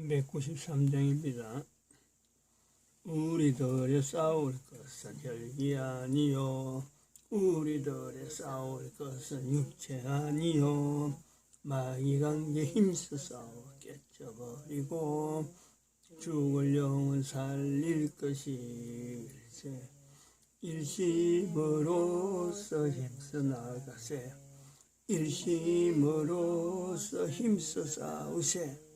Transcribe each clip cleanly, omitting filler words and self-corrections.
393장입니다. 우리들의 싸울 것은 혈기 아니요 우리들의 싸울 것은 육체 아니요 마귀관계 힘써 싸워 깨쳐버리고 죽을 영은 살릴 것이 일심으로써 힘써 나가세 일심으로써 힘써 싸우세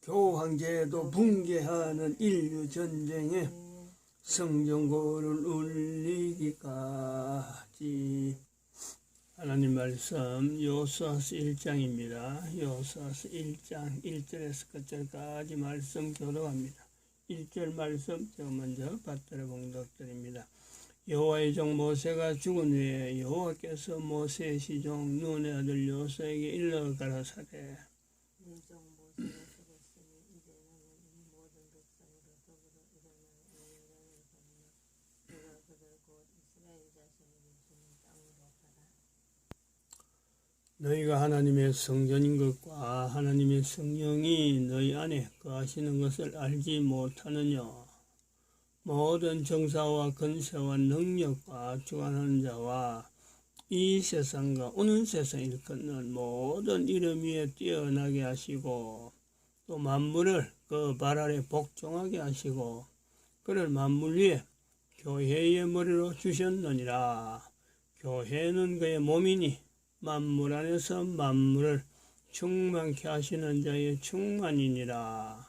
교황제도 붕괴하는 인류전쟁에 성전고를 울리기까지. 하나님 말씀 여호수아서 1장입니다. 여호수아서 1장 1절에서 끝절까지 말씀 교독합니다. 1절 말씀 제가 먼저 받들어 봉독드립니다. 여호와의 종 모세가 죽은 후에 여호와께서 모세의 시종 눈의 아들 여호수아에게 일러 가라사대 너희가 하나님의 성전인 것과 하나님의 성령이 너희 안에 거하시는 것을 알지 못하느냐. 모든 정사와 권세와 능력과 주관하는 자와 이 세상과 오는 세상 일컫는 모든 이름 위에 뛰어나게 하시고 또 만물을 그 발 아래 복종하게 하시고 그를 만물 위에 교회의 머리로 주셨느니라. 교회는 그의 몸이니 만물 안에서 만물을 충만케 하시는 자의 충만이니라.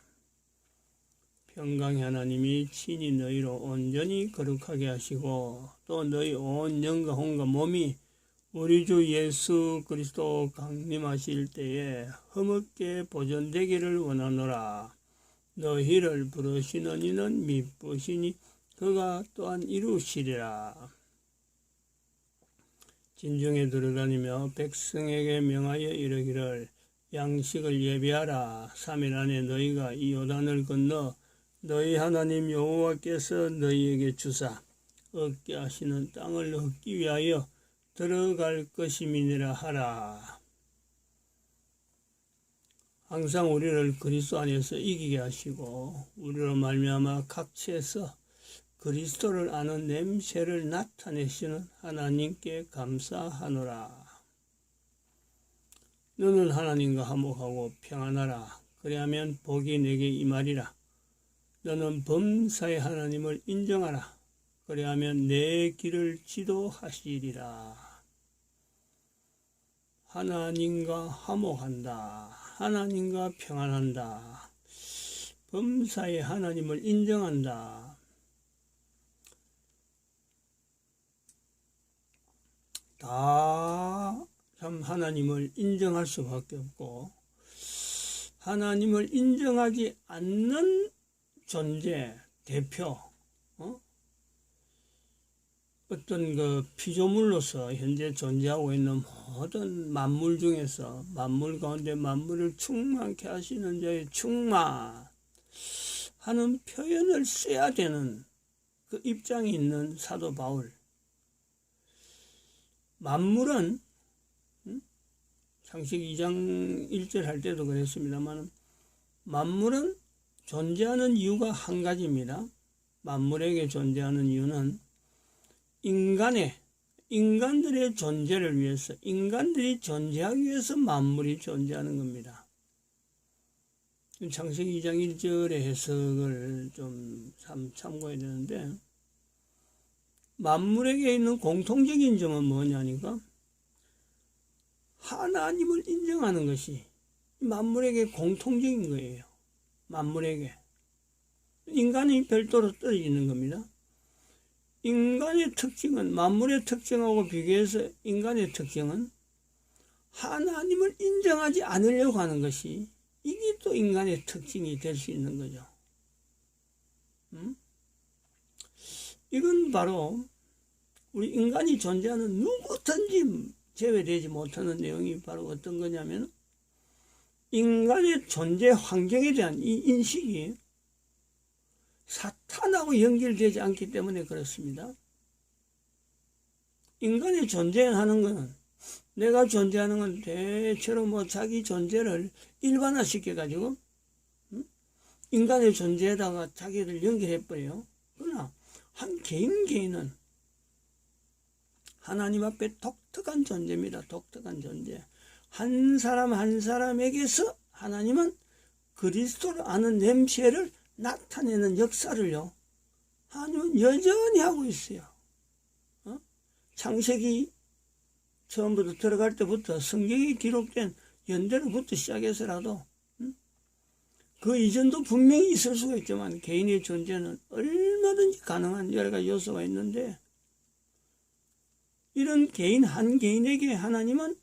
평강의 하나님이 친히 너희로 온전히 거룩하게 하시고 또 너희 온 영과 혼과 몸이 우리 주 예수 그리스도 강림하실 때에 흠없게 보존되기를 원하노라. 너희를 부르시는 이는 미쁘시니 그가 또한 이루시리라. 진중에 들어다니며 백성에게 명하여 이르기를 양식을 예비하라. 3일 안에 너희가 이 요단을 건너 너희 하나님 여호와께서 너희에게 주사 얻게 하시는 땅을 얻기 위하여 들어갈 것임이니라 하라. 항상 우리를 그리스도 안에서 이기게 하시고 우리로 말미암아 각처에서 그리스도를 아는 냄새를 나타내시는 하나님께 감사하노라. 너는 하나님과 화목하고 평안하라. 그리하면 복이 내게 임하리라. 너는 범사의 하나님을 인정하라. 그리하면 내 길을 지도하시리라. 하나님과 화목한다. 하나님과 평안한다. 범사의 하나님을 인정한다. 다 참 하나님을 인정할 수밖에 없고 하나님을 인정하지 않는 존재, 대표, 어떤 그 피조물로서 현재 존재하고 있는 모든 만물 중에서 만물 가운데 만물을 충만케 하시는 자의 충만 하는 표현을 써야 되는 그 입장이 있는 사도 바울. 만물은 창세기 2장 1절 할 때도 그랬습니다만 만물은 존재하는 이유가 한 가지입니다. 만물에게 존재하는 이유는 인간들의 존재를 위해서 인간들이 존재하기 위해서 만물이 존재하는 겁니다. 창세기 2장 1절의 해석을 좀 참고해야 되는데 만물에게 있는 공통적인 점은 뭐냐니까 하나님을 인정하는 것이 만물에게 공통적인 거예요. 만물에게. 인간이 별도로 떨어지는 겁니다. 인간의 특징은 만물의 특징하고 비교해서 인간의 특징은 하나님을 인정하지 않으려고 하는 것이 이게 또 인간의 특징이 될 수 있는 거죠. 이건 바로 우리 인간이 존재하는 누구든지 제외되지 못하는 내용이 바로 어떤 거냐면 인간의 존재 환경에 대한 이 인식이 사탄하고 연결되지 않기 때문에 그렇습니다. 인간이 존재하는 것은 내가 존재하는 건 대체로 자기 존재를 일반화시켜가지고 인간의 존재에다가 자기를 연결해버려요. 그러나 한 개인은 하나님 앞에 독특한 존재입니다. 독특한 존재. 한 사람 한 사람에게서 하나님은 그리스도를 아는 냄새를 나타내는 역사를요, 하나님은 여전히 하고 있어요. 창세기 처음부터 들어갈 때부터 성경이 기록된 연대로부터 시작해서라도 그 이전도 분명히 있을 수가 있지만 개인의 존재는 얼마든지 가능한 여러 가지 요소가 있는데, 이런 개인 한 개인에게 하나님은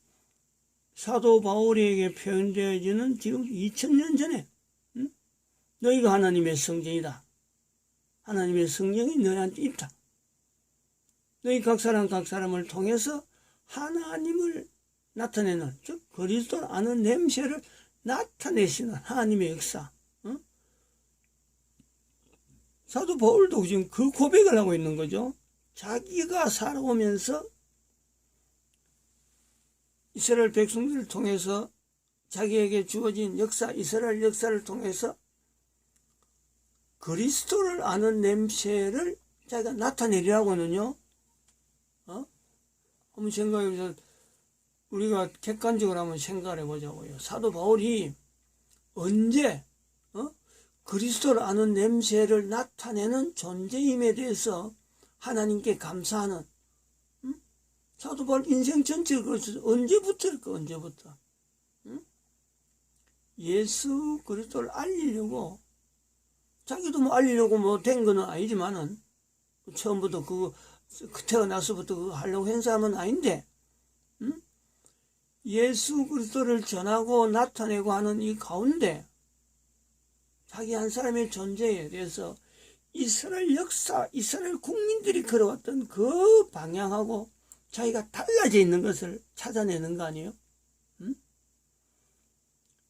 사도 바울에게 표현되어지는 지금 2000년 전에 너희가 하나님의 성전이다. 하나님의 성령이 너희한테 있다. 너희 각 사람을 통해서 하나님을 나타내는, 즉 그리스도를 아는 냄새를 나타내시는 하나님의 역사. 사도 바울도 지금 그 고백을 하고 있는 거죠. 자기가 살아오면서 이스라엘 백성들을 통해서 자기에게 주어진 역사, 이스라엘 역사를 통해서 그리스도를 아는 냄새를 자기가 나타내리라고 하는요. 한번 생각해보세요. 우리가 객관적으로 한번 생각을 해보자고요. 사도 바울이 언제 그리스도를 아는 냄새를 나타내는 존재임에 대해서 하나님께 감사하는, 사도 바울 인생 전체를 그렇죠. 언제부터일까? 언제부터? 예수 그리스도를 알리려고, 자기도 뭐 알리려고 뭐 된 거는 아니지만은, 처음부터 태어나서부터 그거 하려고 행사하면 아닌데, 예수 그리스도를 전하고 나타내고 하는 이 가운데 자기 한 사람의 존재에 대해서 이스라엘 역사, 이스라엘 국민들이 걸어왔던 그 방향하고 자기가 달라져 있는 것을 찾아내는 거 아니에요?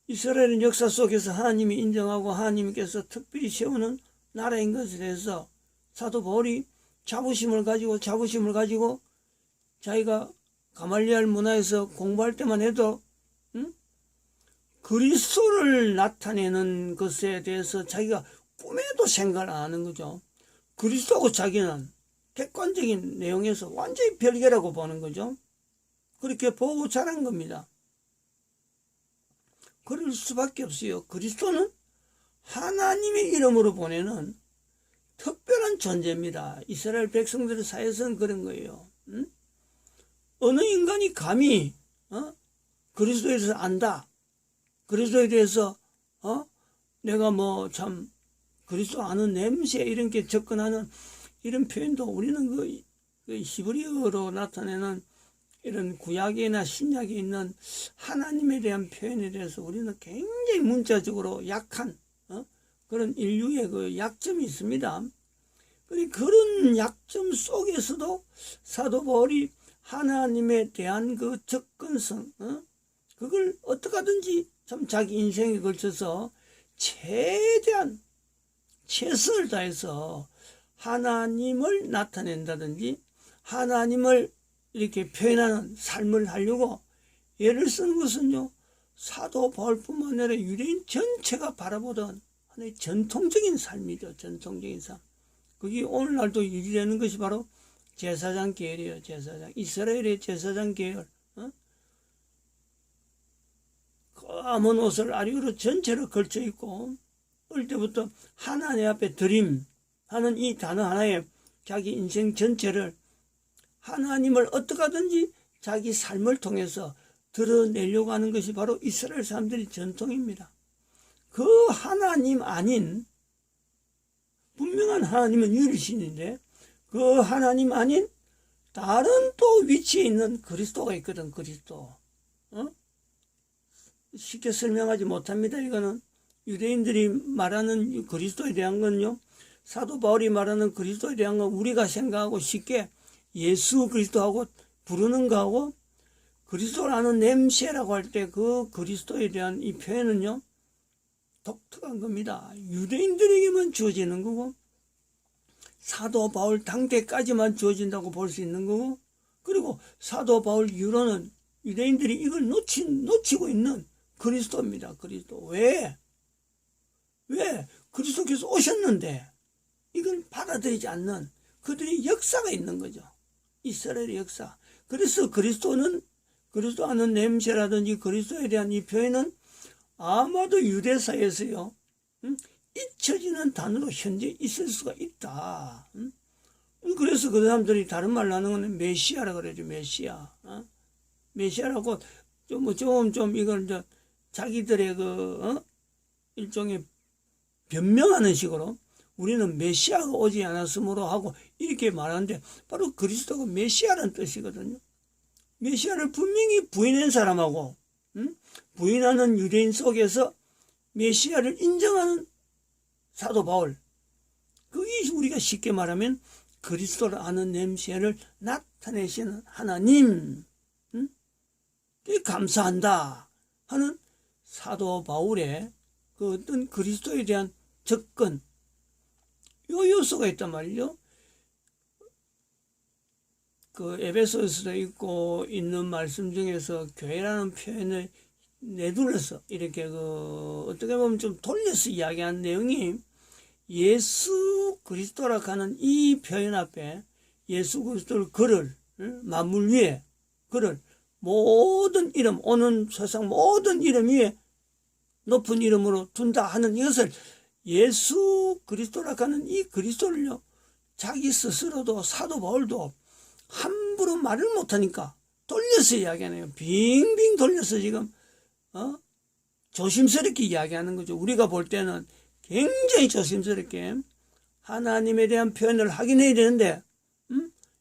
이스라엘은 역사 속에서 하나님이 인정하고 하나님께서 특별히 세우는 나라인 것에 대해서 사도 바울이 자부심을 가지고 자기가 가말리알 문화에서 공부할 때만 해도 그리스도를 나타내는 것에 대해서 자기가 꿈에도 생각을 안 하는 거죠. 그리스도하고 자기는 객관적인 내용에서 완전히 별개라고 보는 거죠. 그렇게 보고 자란 겁니다. 그럴 수밖에 없어요. 그리스도는 하나님의 이름으로 보내는 특별한 존재입니다. 이스라엘 백성들 사이에서는 그런 거예요. 어느 인간이 감히 그리스도에 대해서 안다, 그리스도에 대해서 내가 뭐 참 그리스도 아는 냄새 이런 게 접근하는 이런 표현도 우리는 그 히브리어로 나타내는 이런 구약이나 신약에 있는 하나님에 대한 표현에 대해서 우리는 굉장히 문자적으로 약한 그런 인류의 그 약점이 있습니다. 그런 약점 속에서도 사도 바울이 하나님에 대한 그 접근성, 그걸 어떻게 하든지 참 자기 인생에 걸쳐서 최대한 최선을 다해서 하나님을 나타낸다든지 하나님을 이렇게 표현하는 삶을 하려고 애를 쓰는 것은요, 사도 바울뿐만 아니라 유대인 전체가 바라보던 하나의 전통적인 삶이죠. 전통적인 삶. 그게 오늘날도 유지되는 것이 바로 제사장 계열이에요. 제사장. 이스라엘의 제사장 계열. 검은 옷을 아리우로 전체로 걸쳐 입고 어릴 때부터 하나님 앞에 드림 하는 이 단어 하나에 자기 인생 전체를 하나님을 어떻게 하든지 자기 삶을 통해서 드러내려고 하는 것이 바로 이스라엘 사람들의 전통입니다. 그 하나님 아닌, 분명한 하나님은 유일신인데 그 하나님 아닌 다른 또 위치에 있는 그리스도가 있거든. 그리스도. 쉽게 설명하지 못합니다. 이거는 유대인들이 말하는 그리스도에 대한 건요, 사도 바울이 말하는 그리스도에 대한 건 우리가 생각하고 쉽게 예수 그리스도하고 부르는 거하고, 그리스도라는 냄새라고 할 때 그 그리스도에 대한 이 표현은요 독특한 겁니다. 유대인들에게만 주어지는 거고 사도 바울 당대까지만 주어진다고 볼 수 있는 거고, 그리고 사도 바울 이후로는 유대인들이 이걸 놓치고 있는 그리스도입니다. 그리스도. 왜? 그리스도께서 오셨는데 이걸 받아들이지 않는 그들의 역사가 있는 거죠. 이스라엘의 역사. 그래서 그리스도 아는 냄새라든지 그리스도에 대한 이 표현은 아마도 유대사에서요, 잊혀지는 단어로 현재 있을 수가 있다. 그래서 그 사람들이 다른 말로 하는 건 메시아라 그러죠. 메시아. 메시아라고 좀 이걸 이제 자기들의 일종의 변명하는 식으로 우리는 메시아가 오지 않았으므로 하고 이렇게 말하는데 바로 그리스도가 메시아라는 뜻이거든요. 메시아를 분명히 부인한 사람하고 부인하는 유대인 속에서 메시아를 인정하는 사도 바울, 그게 우리가 쉽게 말하면 그리스도를 아는 냄새를 나타내시는 하나님, 감사한다 하는 사도 바울의 그 어떤 그리스도에 대한 접근, 요 요소가 있단 말이죠. 그 에베소서도 있고 있는 말씀 중에서 교회라는 표현을 내둘러서 이렇게 어떻게 보면 좀 돌려서 이야기한 내용이 예수 그리스도라 하는 이 표현 앞에 예수 그리스도를 그를 만물 위에 그를 모든 이름 오는 세상 모든 이름 위에 높은 이름으로 둔다 하는 이것을 예수 그리스도라 하는 이 그리스도를요 자기 스스로도 사도 바울도 함부로 말을 못하니까 돌려서 이야기하네요. 빙빙 돌려서 지금 조심스럽게 이야기하는 거죠. 우리가 볼 때는 굉장히 조심스럽게 하나님에 대한 표현을 하긴 해야 되는데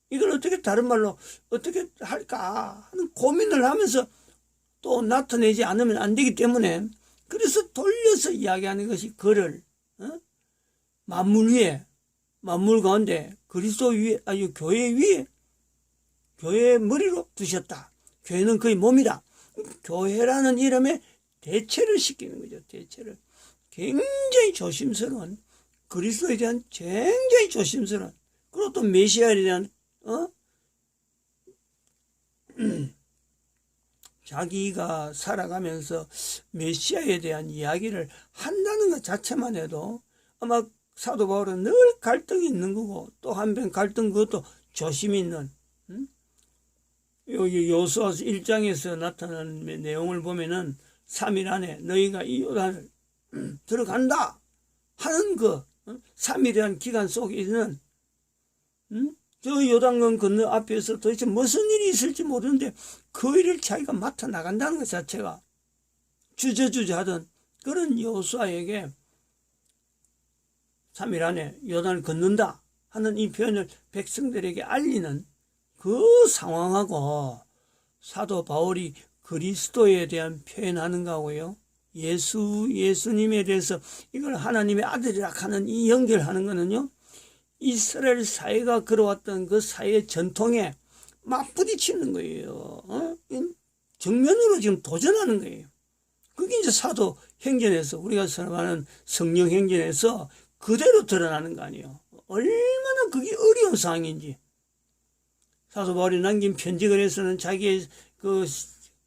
이걸 어떻게 다른 말로 어떻게 할까 하는 고민을 하면서 또 나타내지 않으면 안 되기 때문에 그래서 돌려서 이야기하는 것이 그를 만물 위에 만물 가운데 그리스도 위에 아주 교회 위에 교회의 머리로 두셨다. 교회는 그의 몸이다. 교회라는 이름에 대체를 시키는 거죠. 대체를. 굉장히 조심스러운 그리스도에 대한 굉장히 조심스러운 그리고 또 메시아에 대한 자기가 살아가면서 메시아에 대한 이야기를 한다는 것 자체만 해도 아마 사도 바울은 늘 갈등이 있는 거고 또 한편 갈등 그것도 조심 있는 여기 요수아 1장에서 나타나는 내용을 보면은 3일 안에 너희가 이 요단을 들어간다 하는 그 3일이라는 기간 속에 있는 저 요단강 건너 앞에서 도대체 무슨 일이 있을지 모르는데 그 일을 자기가 맡아 나간다는 것 자체가 주저주저하던 그런 요수아에게 3일 안에 요단을 걷는다 하는 이 표현을 백성들에게 알리는 그 상황하고 사도 바울이 그리스도에 대한 표현하는 거하고요. 예수님에 대해서 이걸 하나님의 아들이라 하는 이 연결하는 거는요. 이스라엘 사회가 걸어왔던 그 사회 전통에 맞부딪히는 거예요. 정면으로 지금 도전하는 거예요. 그게 이제 사도 행전에서 우리가 설명하는 성령 행전에서 그대로 드러나는 거 아니에요. 얼마나 그게 어려운 상황인지. 사도 바울이 남긴 편지글에서는 자기의 그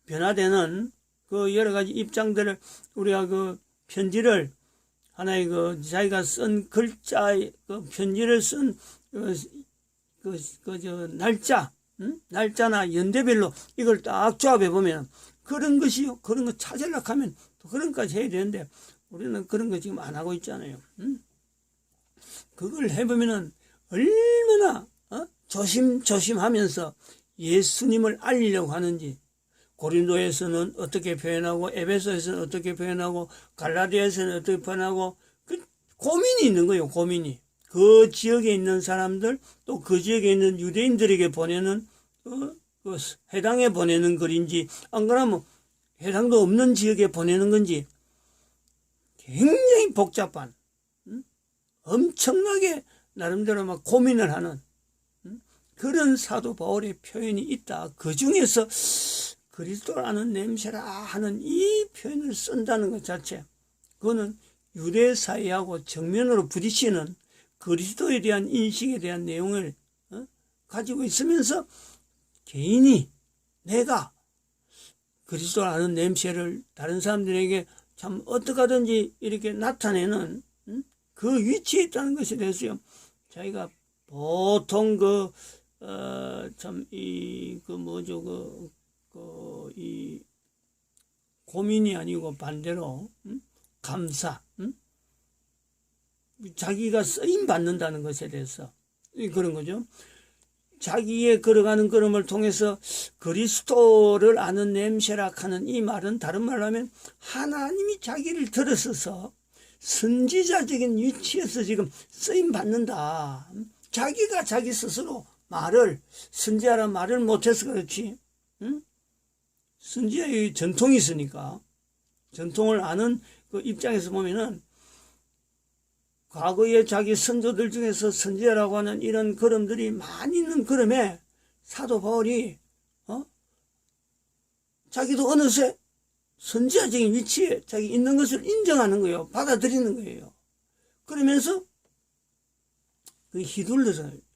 변화되는 그 여러 가지 입장들을 우리가 그 편지를 하나의 그 자기가 쓴 글자 그 편지를 쓴 날짜나 연대별로 이걸 딱 조합해 보면 그런 것이요 그런 거 찾으려고 하면 또 그런 것까지 해야 되는데 우리는 그런 거 지금 안 하고 있잖아요. 그걸 해보면은 얼마나 조심하면서 예수님을 알리려고 하는지 고린도에서는 어떻게 표현하고 에베소에서는 어떻게 표현하고 갈라디아에서는 어떻게 표현하고 그 고민이 있는 거예요. 고민이 그 지역에 있는 사람들 또 그 지역에 있는 유대인들에게 보내는 그 해당에 보내는 글인지 안 그러면 해당도 없는 지역에 보내는 건지 굉장히 복잡한 엄청나게 나름대로 막 고민을 하는 그런 사도 바울의 표현이 있다. 그 중에서 그리스도라는 냄새라 하는 이 표현을 쓴다는 것 자체, 그거는 유대 사회하고 정면으로 부딪히는 그리스도에 대한 인식에 대한 내용을 가지고 있으면서 개인이 내가 그리스도라는 냄새를 다른 사람들에게 참 어떻게든지 이렇게 나타내는 그 위치에 있다는 것에 대해서요, 자기가 보통 이 고민이 아니고 반대로, 감사, 자기가 쓰임 받는다는 것에 대해서 그런 거죠. 자기의 걸어가는 걸음을 통해서 그리스도를 아는 냄새라 하는 이 말은 다른 말로 하면 하나님이 자기를 들어서서 선지자적인 위치에서 지금 쓰임 받는다. 자기가 자기 스스로 말을, 선지자란 말을 못해서 그렇지, 선지자의 전통이 있으니까, 전통을 아는 그 입장에서 보면은 과거에 자기 선조들 중에서 선지자라고 하는 이런 걸음들이 많이 있는 걸음에 사도 바울이 자기도 어느새 선지자적인 위치에 자기 있는 것을 인정하는 거예요. 받아들이는 거예요. 그러면서 그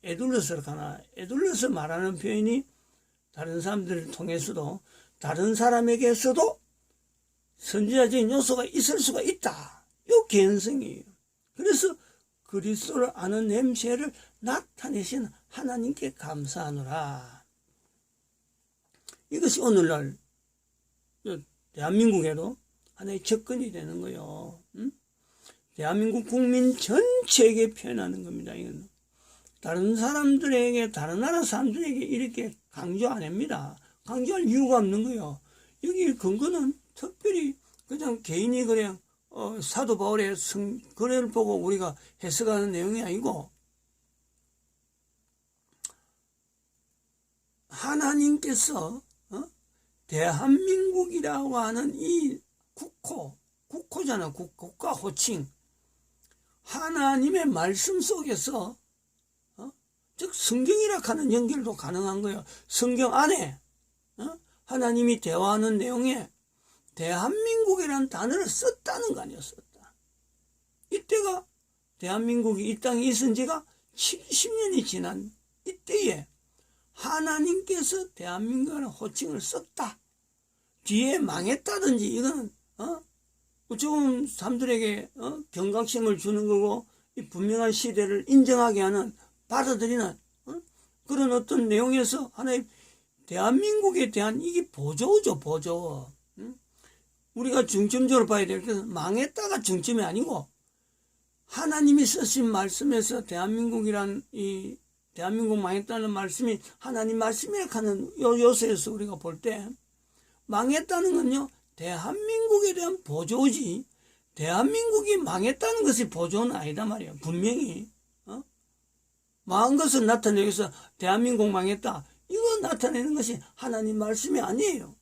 애둘러서 말하는 표현이 다른 사람들을 통해서도 다른 사람에게서도 선지자적인 요소가 있을 수가 있다. 요 개연성이에요. 그래서 그리스도를 아는 냄새를 나타내신 하나님께 감사하노라. 이것이 오늘날 대한민국에도 하나의 접근이 되는 거예요. 대한민국 국민 전체에게 표현하는 겁니다. 이건 다른 사람들에게, 다른 나라 사람들에게 이렇게 강조 안 합니다. 강조할 이유가 없는 거예요. 여기 근거는 특별히 그냥 개인이 그냥 사도 바울의 글을 보고 우리가 해석하는 내용이 아니고, 하나님께서 대한민국이라고 하는 이 국호잖아. 국가 호칭. 하나님의 말씀 속에서, 즉 성경이라 하는 연결도 가능한 거예요. 성경 안에 하나님이 대화하는 내용에 대한민국이라는 단어를 썼다는 거 아니었었다. 이때가 대한민국이 이 땅에 있은 지가 70년이 지난 이때에 하나님께서 대한민국이라는 호칭을 썼다. 뒤에 망했다든지 이거는 조금 사람들에게 경각심을 주는 거고, 이 분명한 시대를 인정하게 하는, 받아들이는 그런 어떤 내용에서 하나의 대한민국에 대한 이게 보조죠, 보조. 우리가 중점적으로 봐야 될 것은 망했다가 중점이 아니고, 하나님이 쓰신 말씀에서 대한민국이란 이 대한민국 망했다는 말씀이 하나님 말씀이라 하는 요소에서 우리가 볼 때, 망했다는 건요, 대한민국에 대한 보조지, 대한민국이 망했다는 것이 보조는 아니다 말이에요. 분명히 망한 것을 나타내기 위해서 대한민국 망했다, 이거 나타내는 것이 하나님 말씀이 아니에요.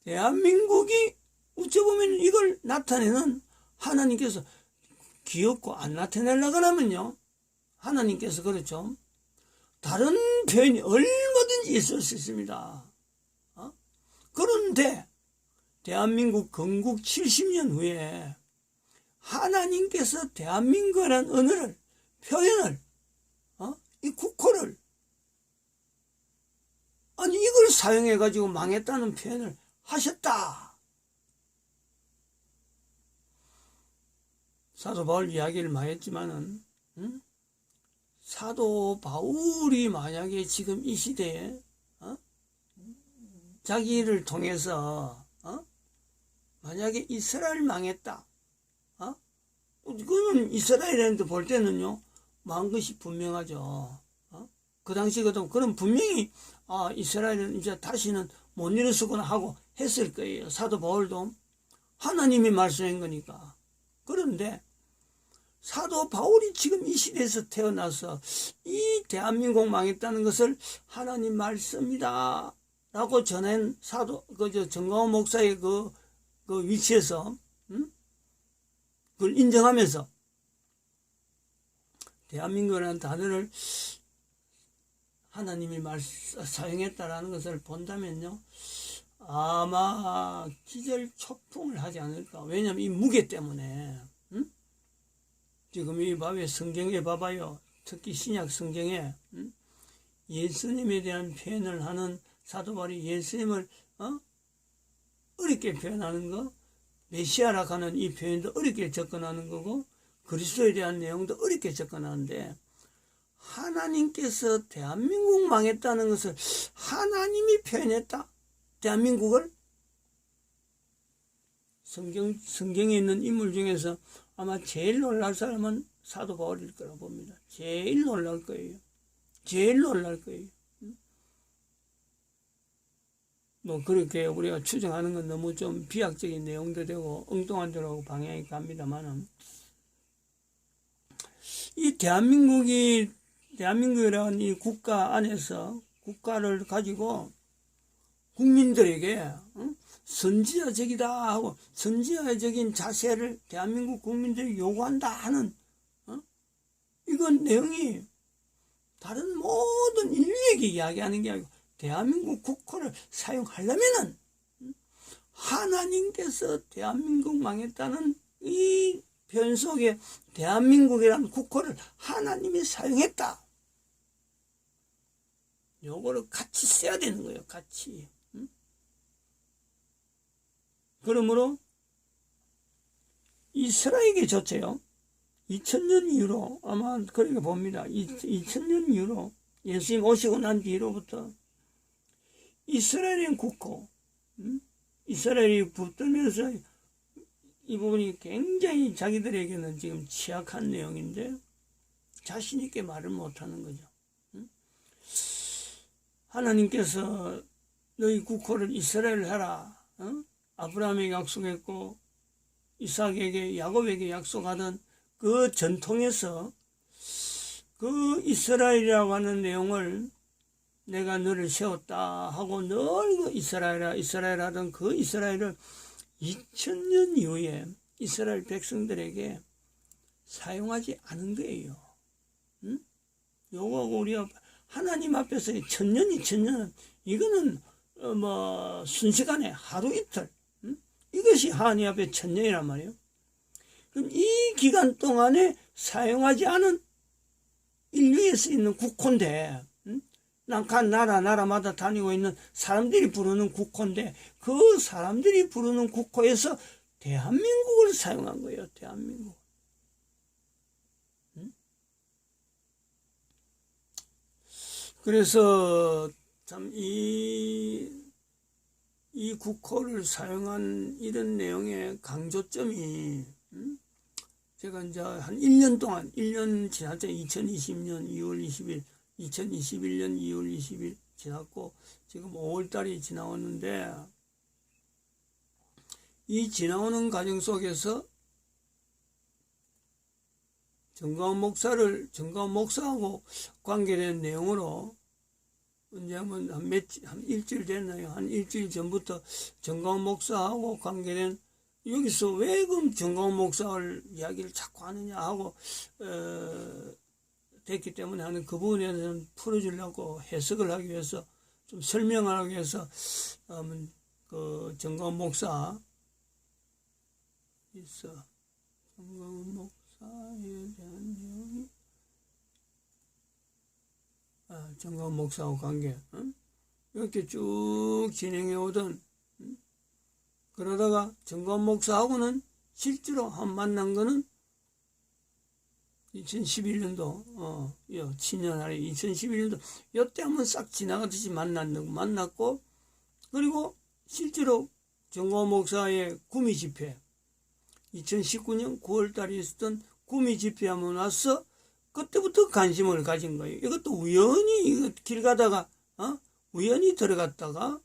대한민국이 어쩌보면 이걸 나타내는 하나님께서 귀엽고 안 나타내려고 하면요, 하나님께서 그렇죠, 다른 표현이 얼마든지 있을 수 있습니다. 그런데 대한민국 건국 70년 후에 하나님께서 대한민국이라는 언어를, 표현을, 이 국호를, 아니 이걸 사용해가지고 망했다는 표현을 하셨다. 사도 바울 이야기를 많이 했지만은, 사도 바울이 만약에 지금 이 시대에 자기를 통해서 만약에 이스라엘 망했다, 그거는 이스라엘한테 볼 때는요 망한 것이 분명하죠. 그 당시거든. 그럼 분명히 이스라엘은 이제 다시는 못 일어서거나 하고 했을 거예요. 사도 바울도 하나님이 말씀한 거니까. 그런데 사도 바울이 지금 이 시대에서 태어나서 이 대한민국 망했다는 것을 하나님 말씀이다 라고 전한 사도, 정광훈 목사의 그 위치에서, 그걸 인정하면서 대한민국이라는 단어를 하나님이 사용했다라는 것을 본다면요, 아마 기절초풍을 하지 않을까. 왜냐하면 이 무게 때문에. 지금 이 봐봐요. 성경에 봐봐요. 특히 신약 성경에 예수님에 대한 표현을 하는 사도 바울이 예수님을 어렵게 표현하는 거, 메시아라 하는 이 표현도 어렵게 접근하는 거고, 그리스도에 대한 내용도 어렵게 접근하는데, 하나님께서 대한민국 망했다는 것을 하나님이 표현했다. 대한민국을 성경에 있는 인물 중에서 아마 제일 놀랄 사람은 사도 바울일 거라고 봅니다. 제일 놀랄 거예요. 제일 놀랄 거예요. 뭐 그렇게 우리가 추정하는 건 너무 좀 비약적인 내용도 되고 엉뚱한 데로 방향이 갑니다만은, 이 대한민국이라는 이 국가 안에서 국가를 가지고 국민들에게 선지자적이다 하고 선지자적인 자세를 대한민국 국민들이 요구한다 하는 이건 내용이 다른 모든 인류에게 이야기하는 게 아니고 대한민국 국호를 사용하려면은 하나님께서 대한민국 망했다는 이 표현 속에 대한민국이라는 국호를 하나님이 사용했다. 요거를 같이 써야 되는 거예요. 같이. 그러므로 이스라엘에게조차요, 2000년 이후로 아마 그렇게 봅니다. 2000년 이후로 예수님 오시고 난 뒤로부터 이스라엘의 국호, 이스라엘이 붙들면서 이 부분이 굉장히 자기들에게는 지금 취약한 내용인데 자신 있게 말을 못하는 거죠. 하나님께서 너희 국호를 이스라엘 하라. 아브라함에게 약속했고 이삭에게 야곱에게 약속하던 그 전통에서 그 이스라엘이라고 하는 내용을 내가 너를 세웠다 하고 늘 이스라엘 하던 그 이스라엘을 2000년 이후에 이스라엘 백성들에게 사용하지 않은 거예요. 요거하고 우리가 하나님 앞에서 1000년, 2000년 이거는 뭐 순식간에 하루 이틀, 이것이 하나님 앞에 1000년이란 말이에요. 그럼 이 기간 동안에 사용하지 않은 인류에 쓰이는 국호인데, 각 나라마다 다니고 있는 사람들이 부르는 국호인데, 그 사람들이 부르는 국호에서 대한민국을 사용한 거예요. 대한민국. 그래서 참 이 국호를 사용한 이런 내용의 강조점이, 제가 이제 한 1년 동안, 1년 지났죠. 2020년 2월 20일, 2021년 2월 20일 지났고, 지금 5월달이 지나왔는데, 이 지나오는 과정 속에서 정가원 목사하고 관계된 내용으로, 이제 한 일주일 됐나요? 한 일주일 전부터 정가원 목사하고 관계된, 여기서 왜 그럼 정가원 목사를 이야기를 자꾸 하느냐 하고, 됐기 때문에 하는 그 부분에 대해서는 풀어주려고 해석을 하기 위해서, 좀 설명을 하기 위해서, 그 정가원 목사, 정가원 목사에 대한 내용이, 정가원 목사하고 관계, 이렇게 쭉 진행해 오던, 그러다가 정가원 목사하고는 실제로 한 만난 거는 2011년도, 7년 아래 2011년도, 요때 한번 싹 지나가듯이 만났고, 그리고 실제로 정가원 목사의 구미 집회, 2019년 9월달에 있었던 구미 집회 한번 와서, 그때부터 관심을 가진 거예요. 이것도 우연히 길 가다가, 우연히 들어갔다가,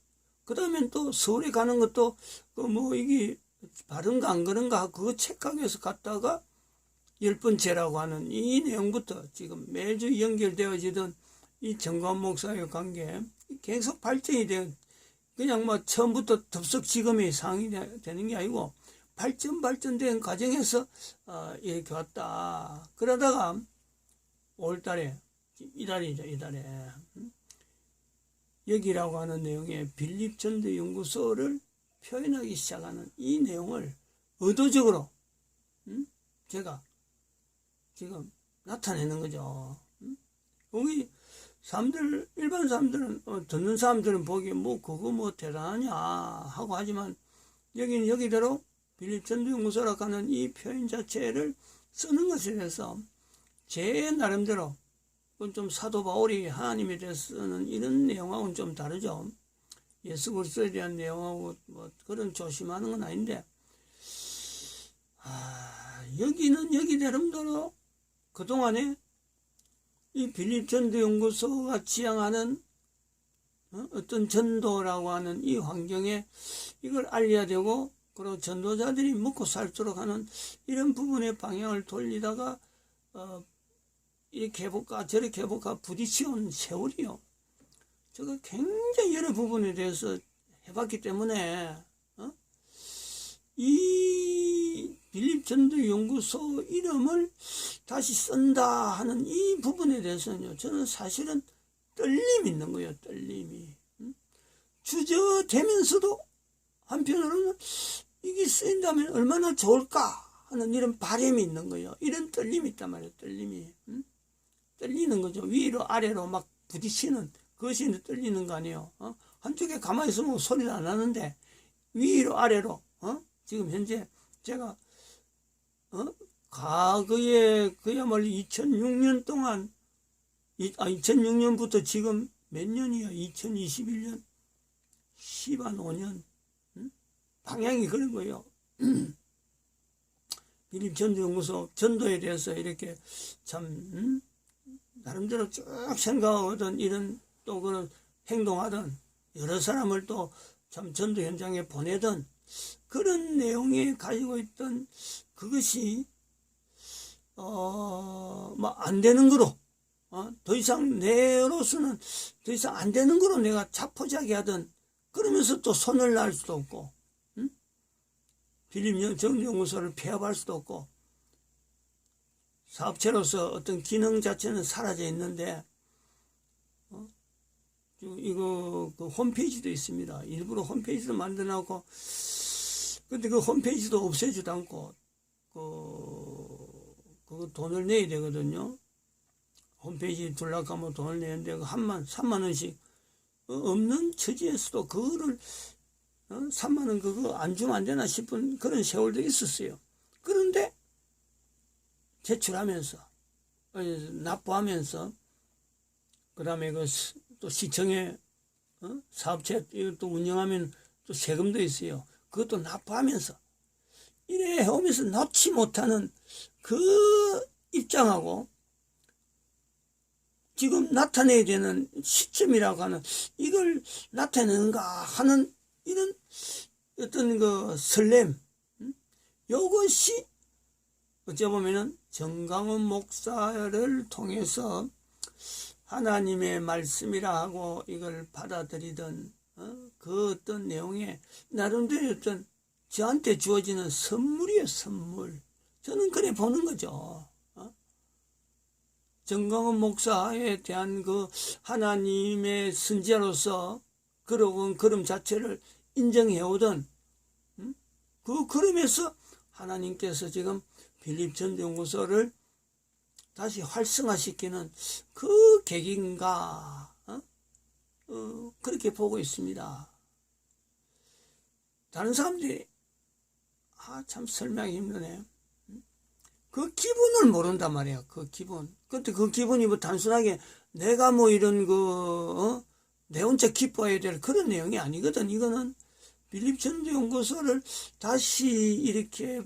그 다음엔 또 서울에 가는 것도, 이게 바른가 안 그런가, 그거 체크하기 위해서 갔다가, 10번째라고 하는 이 내용부터 지금 매주 연결되어지던 이 정가원 목사의 관계, 계속 발전이 된, 그냥 뭐 처음부터 덥석지금의 상황이 되는 게 아니고, 발전된 과정에서, 이렇게 왔다. 그러다가, 5월달에, 이달이죠, 이달에. 여기라고 하는 내용의 빌립전도연구소를 표현하기 시작하는 이 내용을 의도적으로, 제가 지금 나타내는 거죠. 여기 일반 사람들은, 듣는 사람들은 보기에 그거 대단하냐 하고 하지만, 여기는 여기대로 빌립전도연구소라고 하는 이 표현 자체를 쓰는 것에 대해서 제 나름대로 좀 사도 바울이 하나님에 대해서 쓰는 이런 내용하고는 좀 다르죠. 예수 그리스도에 대한 내용하고 뭐 그런 조심하는 건 아닌데, 여기는 여기대로 그동안에 이 빌립 전도연구소가 지향하는 어떤 전도라고 하는 이 환경에 이걸 알려야 되고, 그리고 전도자들이 먹고 살도록 하는 이런 부분의 방향을 돌리다가 이렇게 해볼까 저렇게 해볼까 부딪혀온 세월이요. 제가 굉장히 여러 부분에 대해서 해봤기 때문에 이 빌립 전도연구소 이름을 다시 쓴다 하는 이 부분에 대해서는요, 저는 사실은 떨림이 있는 거예요. 떨림이. 주저되면서도 한편으로는 이게 쓰인다면 얼마나 좋을까 하는 이런 바람이 있는 거예요. 이런 떨림이 있단 말이에요. 떨림이. 떨리는 거죠. 위로 아래로 막 부딪히는 그것이 떨리는 거 아니에요. 한쪽에 가만히 있으면 소리도 안 나는데 위로 아래로 지금 현재 제가 과거에 그야말로 2006년 동안 2006년부터 지금 몇 년이야? 2021년 10한 5년 방향이 그런 거예요. 빌립 전도연구소 전도에 대해서 이렇게 참 나름대로 쭉 생각하던 이런 또 그런 행동하던 여러 사람을 또 참 전도 현장에 보내던 그런 내용이 가지고 있던 그것이 뭐 안 되는 거로 더 이상 내로서는 더 이상 안 되는 거로 내가 자포자기 하던, 그러면서 또 손을 날 수도 없고 빌립 전도연구소를 폐업할 수도 없고 사업체로서 어떤 기능 자체는 사라져 있는데 이거 그 홈페이지도 있습니다. 일부러 홈페이지도 만들어놓고, 근데 그 홈페이지도 없애지도 않고 그거 돈을 내야 되거든요. 홈페이지 둘라고 하면 돈을 내는데 3만 원씩 없는 처지에서도 그거를 3만 원 그거 안 주면 안 되나 싶은 그런 세월도 있었어요. 그런데 제출하면서 납부하면서 그 다음에 또 시청에 사업체 이것도 운영하면 또 세금도 있어요. 그것도 납부하면서 이래 해오면서 놓지 못하는 그 입장하고 지금 나타내야 되는 시점이라고 하는 이걸 나타내는가 하는 이런 어떤 그 설렘, 요것이 어찌 보면은 정강원 목사를 통해서 하나님의 말씀이라 하고 이걸 받아들이던 그 어떤 내용에 나름대로 어떤 저한테 주어지는 선물이에요. 선물. 저는 그래 보는 거죠. 정강원 목사에 대한 그 하나님의 선지자로서 걸어온 걸음 자체를 인정해오던 그 걸음에서 하나님께서 지금 빌립 전도연구소를 다시 활성화시키는 그 계기인가 그렇게 보고 있습니다. 다른 사람들이 참 설명이 힘드네. 그 기분을 모른단 말이야. 그 기분. 근데 그 기분이 뭐 단순하게 내가 뭐 이런 내 혼자 기뻐해야 될 그런 내용이 아니거든. 이거는 빌립 전도연구소를 다시 이렇게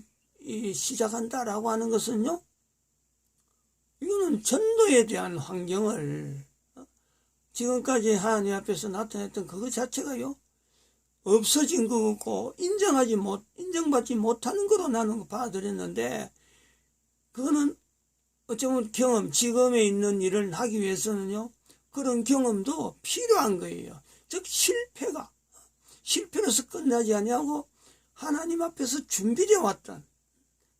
시작한다라고 하는 것은요, 이거는 전도에 대한 환경을 지금까지 하나님 앞에서 나타냈던 그거 자체가요, 없어진 거고 인정받지 못하는 거로 나는 받아들였는데, 그거는 어쩌면 지금에 있는 일을 하기 위해서는요, 그런 경험도 필요한 거예요. 즉 실패로서 끝나지 아니하고 하나님 앞에서 준비되어 왔던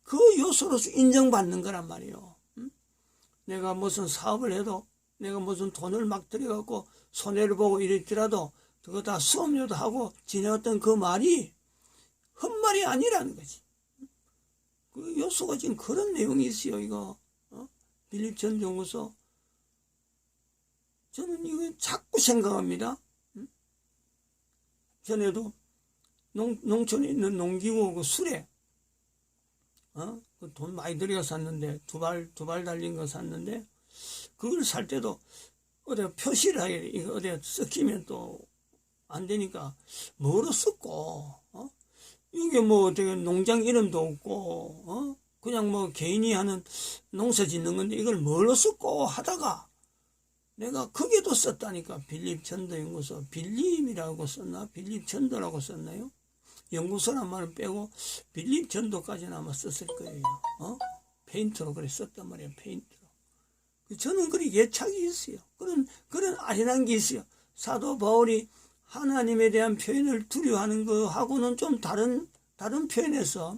그 요소로서 인정받는 거란 말이에요. 내가 무슨 사업을 해도, 내가 무슨 돈을 막 들여갖고 손해를 보고 이랬더라도 그거 다 수업료도 하고 지내왔던 그 말이 헛말이 아니라는 거지. 그 요소가 지금 그런 내용이 있어요. 이거 빌립 전도연구소. 저는 이거 자꾸 생각합니다. 전에도 농촌에 있는 농기구 그 수레 그 돈 많이 들여 샀는데, 두 발 달린 거 샀는데, 그걸 살 때도, 어디 표시를 하게, 이거 어디 섞이면 또 안 되니까, 뭐로 썼고, 이게 뭐 어떻게 농장 이름도 없고, 그냥 뭐 개인이 하는 농사 짓는 건데, 이걸 뭘로 썼고 하다가, 내가 거기에도 썼다니까. 빌립전도연구소. 빌립이라고 썼나? 빌립전도라고 썼나요? 연구소란 말을 빼고 빌립전도까지는 아마 썼을 거예요. 페인트로 그래 썼단 말이에요. 페인트로. 저는 그리 예착이 있어요. 그런 아련한 게 있어요. 사도 바울이 하나님에 대한 표현을 두려워하는 거하고는 좀 다른 표현에서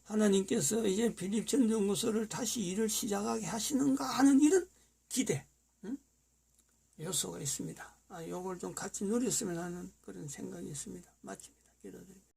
하나님께서 이제 빌립전도연구소를 다시 일을 시작하게 하시는가 하는 이런 기대, 요소가 있습니다. 요걸 좀 같이 누렸으면 하는 그런 생각이 있습니다. 마칩니다. 기도드립니다.